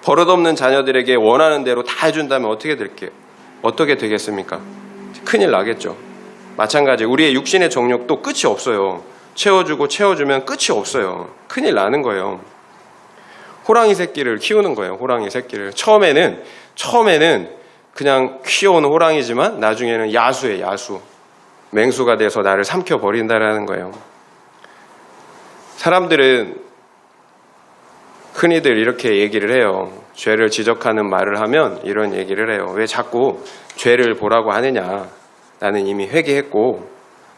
버릇없는 자녀들에게 원하는 대로 다 해준다면 어떻게 되겠습니까? 큰일 나겠죠. 마찬가지 우리의 육신의 정욕도 끝이 없어요. 채워주면 끝이 없어요. 큰일 나는 거예요. 호랑이 새끼를 키우는 거예요. 호랑이 새끼를. 처음에는 그냥 귀여운 호랑이지만 나중에는 야수예요. 야수. 맹수가 돼서 나를 삼켜버린다라는 거예요. 사람들은 흔히들 이렇게 얘기를 해요. 죄를 지적하는 말을 하면 이런 얘기를 해요. 왜 자꾸 죄를 보라고 하느냐. 나는 이미 회개했고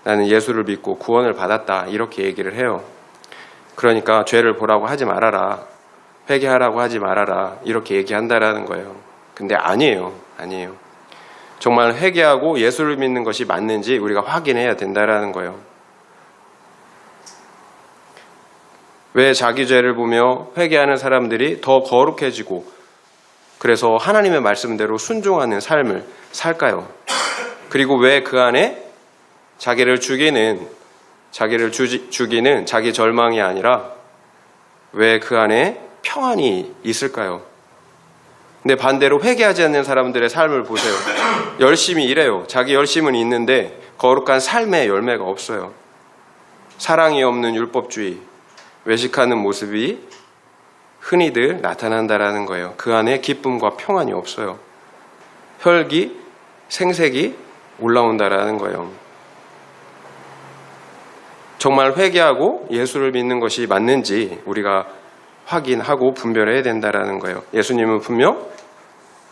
나는 예수를 믿고 구원을 받았다. 이렇게 얘기를 해요. 그러니까 죄를 보라고 하지 말아라. 회개하라고 하지 말아라. 이렇게 얘기한다라는 거예요. 근데 아니에요. 정말 회개하고 예수를 믿는 것이 맞는지 우리가 확인해야 된다라는 거예요. 왜 자기 죄를 보며 회개하는 사람들이 더 거룩해지고 그래서 하나님의 말씀대로 순종하는 삶을 살까요? 그리고 왜 그 안에 자기를 죽이는 자기 절망이 아니라 왜 그 안에 평안이 있을까요? 근데 반대로 회개하지 않는 사람들의 삶을 보세요. 열심히 일해요. 자기 열심은 있는데 거룩한 삶의 열매가 없어요. 사랑이 없는 율법주의, 외식하는 모습이 흔히들 나타난다라는 거예요. 그 안에 기쁨과 평안이 없어요. 혈기, 생색이 올라온다라는 거예요. 정말 회개하고 예수를 믿는 것이 맞는지 우리가 확인하고 분별해야 된다라는 거예요. 예수님은 분명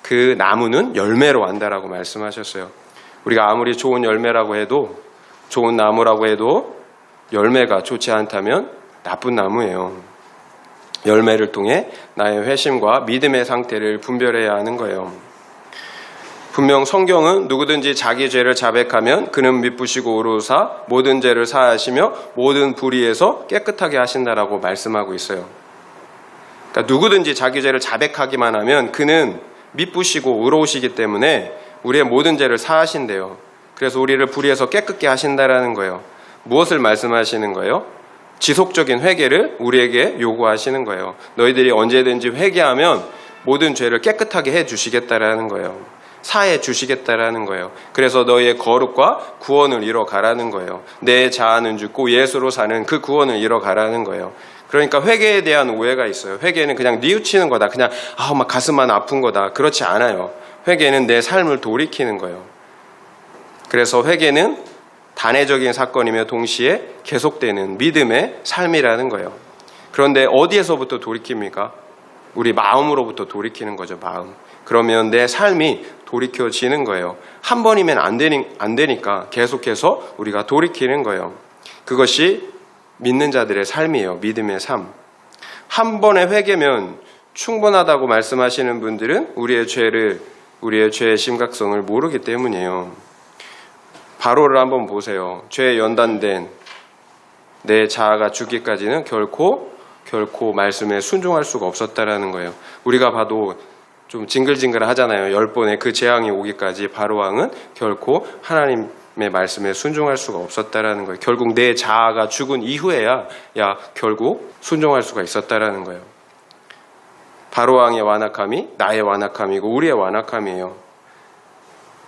그 나무는 열매로 안다라고 말씀하셨어요. 우리가 아무리 좋은 열매라고 해도, 좋은 나무라고 해도 열매가 좋지 않다면 나쁜 나무예요. 열매를 통해 나의 회심과 믿음의 상태를 분별해야 하는 거예요. 분명 성경은 누구든지 자기 죄를 자백하면 그는 미쁘시고 의로우사 모든 죄를 사하시며 모든 불의에서 깨끗하게 하신다라고 말씀하고 있어요. 그러니까 누구든지 자기 죄를 자백하기만 하면 그는 미쁘시고 의로우시기 때문에 우리의 모든 죄를 사하신대요. 그래서 우리를 불의에서 깨끗게 하신다라는 거예요. 무엇을 말씀하시는 거예요? 지속적인 회개를 우리에게 요구하시는 거예요. 너희들이 언제든지 회개하면 모든 죄를 깨끗하게 해주시겠다라는 거예요. 사해 주시겠다라는 거예요. 그래서 너희의 거룩과 구원을 이뤄가라는 거예요. 내 자아는 죽고 예수로 사는 그 구원을 이뤄가라는 거예요. 그러니까 회개에 대한 오해가 있어요. 회개는 그냥 뉘우치는 거다. 그냥 막 가슴만 아픈 거다. 그렇지 않아요. 회개는 내 삶을 돌이키는 거예요. 그래서 회개는 단회적인 사건이며 동시에 계속되는 믿음의 삶이라는 거예요. 그런데 어디에서부터 돌이킵니까? 우리 마음으로부터 돌이키는 거죠. 마음. 그러면 내 삶이 돌이켜지는 거예요. 한 번이면 안 되니까 계속해서 우리가 돌이키는 거예요. 그것이 믿는 자들의 삶이에요. 믿음의 삶. 한 번의 회개면 충분하다고 말씀하시는 분들은 우리의 죄의 심각성을 모르기 때문이에요. 바로를 한번 보세요. 죄에 연단된 내 자아가 죽기까지는 결코 말씀에 순종할 수가 없었다라는 거예요. 우리가 봐도 좀 징글징글 하잖아요. 10번의 그 재앙이 오기까지 바로왕은 결코 하나님의 말씀에 순종할 수가 없었다라는 거예요. 결국 내 자아가 죽은 이후에야 결국 순종할 수가 있었다라는 거예요. 바로왕의 완악함이 나의 완악함이고 우리의 완악함이에요.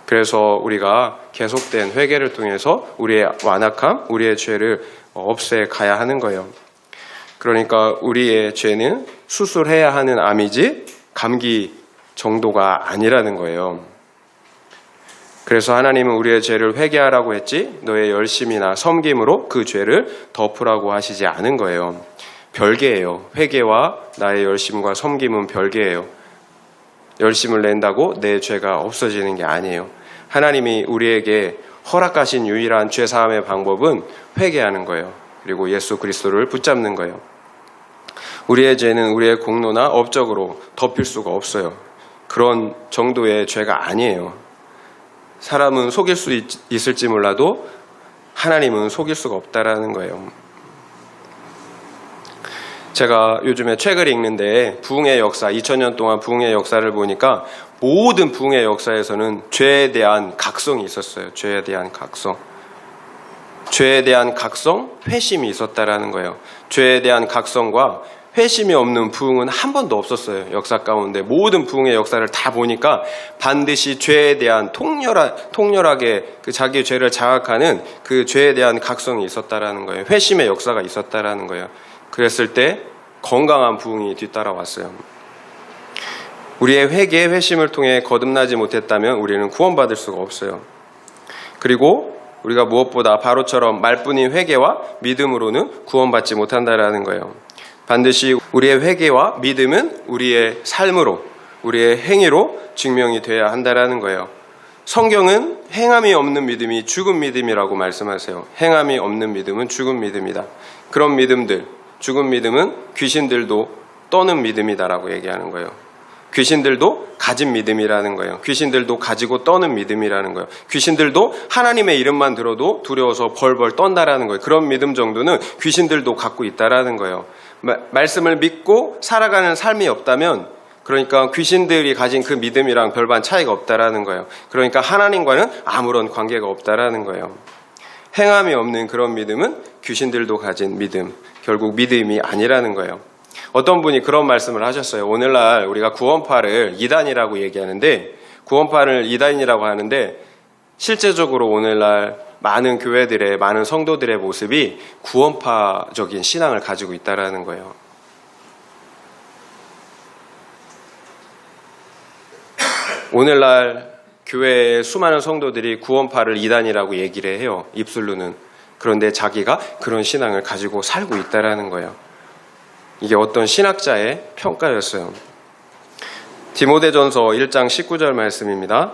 그래서 우리가 계속된 회개를 통해서 우리의 완악함, 우리의 죄를 없애가야 하는 거예요. 그러니까 우리의 죄는 수술해야 하는 암이지 감기 정도가 아니라는 거예요. 그래서 하나님은 우리의 죄를 회개하라고 했지 너의 열심이나 섬김으로 그 죄를 덮으라고 하시지 않은 거예요. 별개예요. 회개와 나의 열심과 섬김은 별개예요. 열심을 낸다고 내 죄가 없어지는 게 아니에요. 하나님이 우리에게 허락하신 유일한 죄사함의 방법은 회개하는 거예요. 그리고 예수 그리스도를 붙잡는 거예요. 우리의 죄는 우리의 공로나 업적으로 덮일 수가 없어요. 그런 정도의 죄가 아니에요. 사람은 속일 수 있을지 몰라도 하나님은 속일 수가 없다라는 거예요. 제가 요즘에 책을 읽는데 부흥의 역사, 2000년 동안 부흥의 역사를 보니까 모든 부흥의 역사에서는 죄에 대한 각성이 있었어요. 죄에 대한 각성. 죄에 대한 각성, 회심이 있었다라는 거예요. 죄에 대한 각성과 회심이 없는 부흥은 한 번도 없었어요. 역사 가운데 모든 부흥의 역사를 다 보니까 반드시 죄에 대한 통렬하게 그 자기의 죄를 자각하는 그 죄에 대한 각성이 있었다라는 거예요. 회심의 역사가 있었다라는 거예요. 그랬을 때 건강한 부흥이 뒤따라왔어요. 우리의 회개의 회심을 통해 거듭나지 못했다면 우리는 구원받을 수가 없어요. 그리고 우리가 무엇보다 바로처럼 말뿐인 회개와 믿음으로는 구원받지 못한다라는 거예요. 반드시 우리의 회개와 믿음은 우리의 삶으로, 우리의 행위로 증명이 돼야 한다라는 거예요. 성경은 행함이 없는 믿음이 죽은 믿음이라고 말씀하세요. 행함이 없는 믿음은 죽은 믿음이다. 그런 믿음들, 죽은 믿음은 귀신들도 떠는 믿음이다라고 얘기하는 거예요. 귀신들도 가진 믿음이라는 거예요. 귀신들도 가지고 떠는 믿음이라는 거예요. 귀신들도 하나님의 이름만 들어도 두려워서 벌벌 떤다라는 거예요. 그런 믿음 정도는 귀신들도 갖고 있다라는 거예요. 말씀을 믿고 살아가는 삶이 없다면, 그러니까 귀신들이 가진 그 믿음이랑 별반 차이가 없다라는 거예요. 그러니까 하나님과는 아무런 관계가 없다라는 거예요. 행함이 없는 그런 믿음은 귀신들도 가진 믿음, 결국 믿음이 아니라는 거예요. 어떤 분이 그런 말씀을 하셨어요. 오늘날 우리가 구원파를 이단이라고 얘기하는데, 구원파를 이단이라고 하는데 실제적으로 오늘날 많은 교회들의, 많은 성도들의 모습이 구원파적인 신앙을 가지고 있다라는 거예요. 오늘날 교회의 수많은 성도들이 구원파를 이단이라고 얘기를 해요. 입술로는. 그런데 자기가 그런 신앙을 가지고 살고 있다라는 거예요. 이게 어떤 신학자의 평가였어요. 디모데전서 1장 19절 말씀입니다.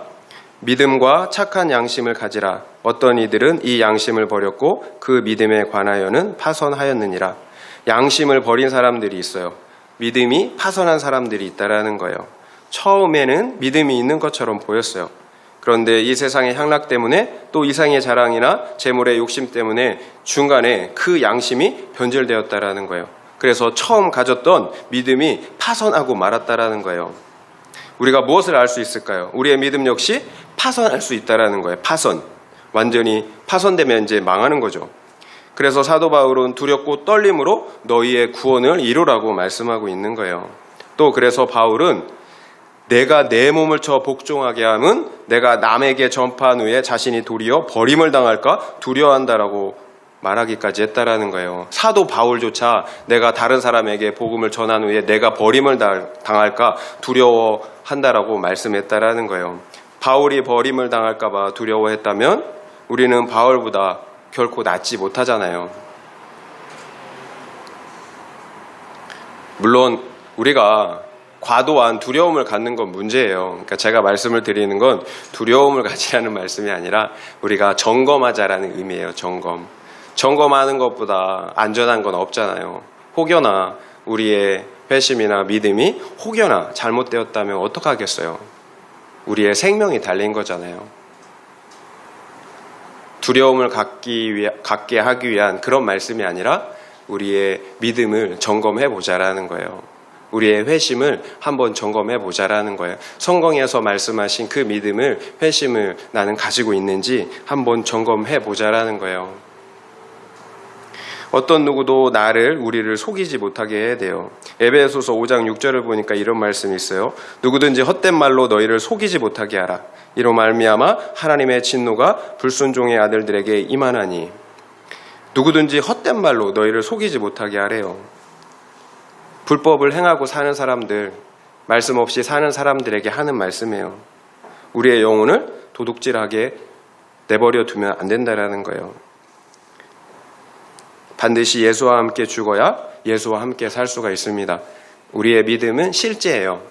믿음과 착한 양심을 가지라. 어떤 이들은 이 양심을 버렸고 그 믿음에 관하여는 파선하였느니라. 양심을 버린 사람들이 있어요. 믿음이 파선한 사람들이 있다라는 거예요. 처음에는 믿음이 있는 것처럼 보였어요. 그런데 이 세상의 향락 때문에 또 이상의 자랑이나 재물의 욕심 때문에 중간에 그 양심이 변질되었다라는 거예요. 그래서 처음 가졌던 믿음이 파선하고 말았다라는 거예요. 우리가 무엇을 알 수 있을까요? 우리의 믿음 역시 파선할 수 있다라는 거예요. 파선. 완전히 파선되면 이제 망하는 거죠. 그래서 사도 바울은 두렵고 떨림으로 너희의 구원을 이루라고 말씀하고 있는 거예요. 또 그래서 바울은 내가 내 몸을 쳐 복종하게 함은 내가 남에게 전파한 후에 자신이 도리어 버림을 당할까 두려워한다라고 말하기까지 했다라는 거예요. 사도 바울조차 내가 다른 사람에게 복음을 전한 후에 내가 버림을 당할까 두려워한다라고 말씀했다라는 거예요. 바울이 버림을 당할까 봐 두려워했다면 우리는 바울보다 결코 낫지 못하잖아요. 물론 우리가 과도한 두려움을 갖는 건 문제예요. 그러니까 제가 말씀을 드리는 건 두려움을 가지라는 말씀이 아니라 우리가 점검하자라는 의미예요. 점검하는 것보다 안전한 건 없잖아요. 혹여나 우리의 회심이나 믿음이 혹여나 잘못되었다면 어떡하겠어요? 우리의 생명이 달린 거잖아요. 두려움을 갖게 하기 위한 그런 말씀이 아니라 우리의 믿음을 점검해 보자라는 거예요. 우리의 회심을 한번 점검해 보자라는 거예요. 성경에서 말씀하신 그 믿음을, 회심을 나는 가지고 있는지 한번 점검해 보자라는 거예요. 어떤 누구도 우리를 속이지 못하게 해야 돼요. 에베소서 5장 6절을 보니까 이런 말씀이 있어요. 누구든지 헛된 말로 너희를 속이지 못하게 하라. 이로 말미암아 하나님의 진노가 불순종의 아들들에게 임하나니. 누구든지 헛된 말로 너희를 속이지 못하게 하래요. 불법을 행하고 사는 사람들, 말씀 없이 사는 사람들에게 하는 말씀이에요. 우리의 영혼을 도둑질하게 내버려 두면 안 된다라는 거예요. 반드시 예수와 함께 죽어야 예수와 함께 살 수가 있습니다. 우리의 믿음은 실제예요.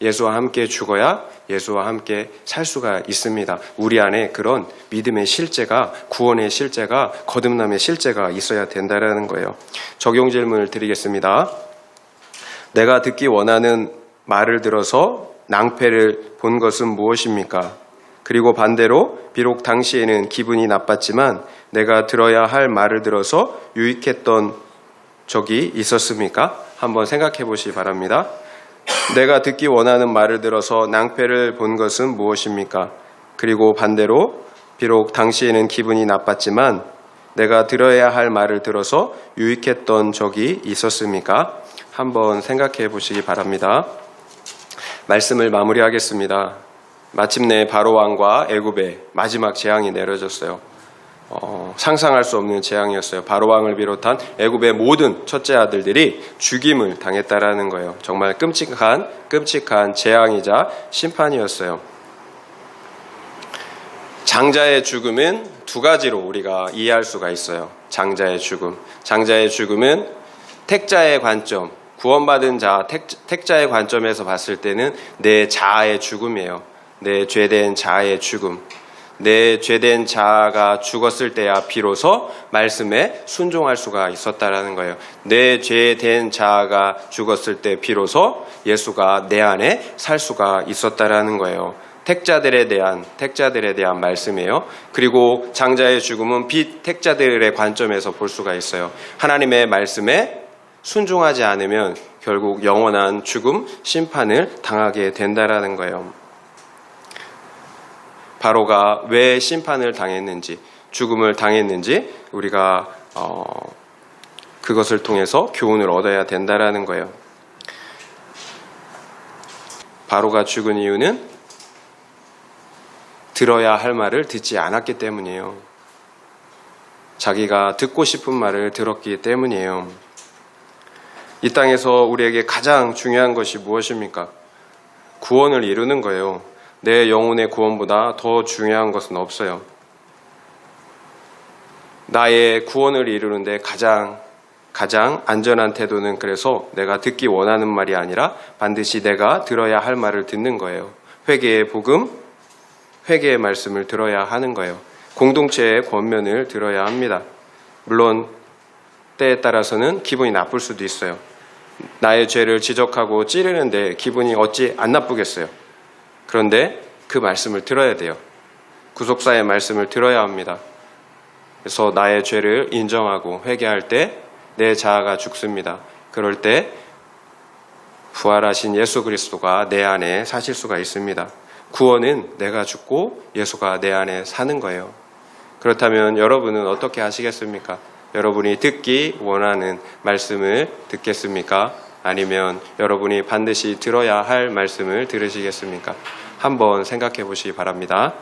예수와 함께 죽어야 예수와 함께 살 수가 있습니다. 우리 안에 그런 믿음의 실제가, 구원의 실제가, 거듭남의 실제가 있어야 된다라는 거예요. 적용 질문을 드리겠습니다. 내가 듣기 원하는 말을 들어서 낭패를 본 것은 무엇입니까? 그리고 반대로 비록 당시에는 기분이 나빴지만 내가 들어야 할 말을 들어서 유익했던 적이 있었습니까? 한번 생각해 보시기 바랍니다. 내가 듣기 원하는 말을 들어서 낭패를 본 것은 무엇입니까? 그리고 반대로 비록 당시에는 기분이 나빴지만 내가 들어야 할 말을 들어서 유익했던 적이 있었습니까? 한번 생각해 보시기 바랍니다. 말씀을 마무리하겠습니다. 마침내 바로왕과 애굽에 마지막 재앙이 내려졌어요. 상상할 수 없는 재앙이었어요. 바로왕을 비롯한 애굽의 모든 첫째 아들들이 죽임을 당했다라는 거예요. 정말 끔찍한 재앙이자 심판이었어요. 장자의 죽음은 두 가지로 우리가 이해할 수가 있어요. 장자의 죽음은 택자의 관점, 구원받은 자, 택자의 관점에서 봤을 때는 내 자아의 죽음이에요. 내 죄된 자아의 죽음. 내 죄된 자아가 죽었을 때야 비로소 말씀에 순종할 수가 있었다라는 거예요. 내 죄된 자아가 죽었을 때 비로소 예수가 내 안에 살 수가 있었다라는 거예요. 택자들에 대한 말씀이에요. 그리고 장자의 죽음은 비택자들의 관점에서 볼 수가 있어요. 하나님의 말씀에 순종하지 않으면 결국 영원한 죽음, 심판을 당하게 된다라는 거예요. 바로가 왜 심판을 당했는지, 죽음을 당했는지 우리가 그것을 통해서 교훈을 얻어야 된다라는 거예요. 바로가 죽은 이유는 들어야 할 말을 듣지 않았기 때문이에요. 자기가 듣고 싶은 말을 들었기 때문이에요. 이 땅에서 우리에게 가장 중요한 것이 무엇입니까? 구원을 이루는 거예요. 내 영혼의 구원보다 더 중요한 것은 없어요. 나의 구원을 이루는데 가장 안전한 태도는 그래서 내가 듣기 원하는 말이 아니라 반드시 내가 들어야 할 말을 듣는 거예요. 회개의 복음, 회개의 말씀을 들어야 하는 거예요. 공동체의 권면을 들어야 합니다. 물론 때에 따라서는 기분이 나쁠 수도 있어요. 나의 죄를 지적하고 찌르는데 기분이 어찌 안 나쁘겠어요. 그런데 그 말씀을 들어야 돼요. 구속사의 말씀을 들어야 합니다. 그래서 나의 죄를 인정하고 회개할 때 내 자아가 죽습니다. 그럴 때 부활하신 예수 그리스도가 내 안에 사실 수가 있습니다. 구원은 내가 죽고 예수가 내 안에 사는 거예요. 그렇다면 여러분은 어떻게 하시겠습니까? 여러분이 듣기 원하는 말씀을 듣겠습니까? 아니면 여러분이 반드시 들어야 할 말씀을 들으시겠습니까? 한번 생각해 보시기 바랍니다.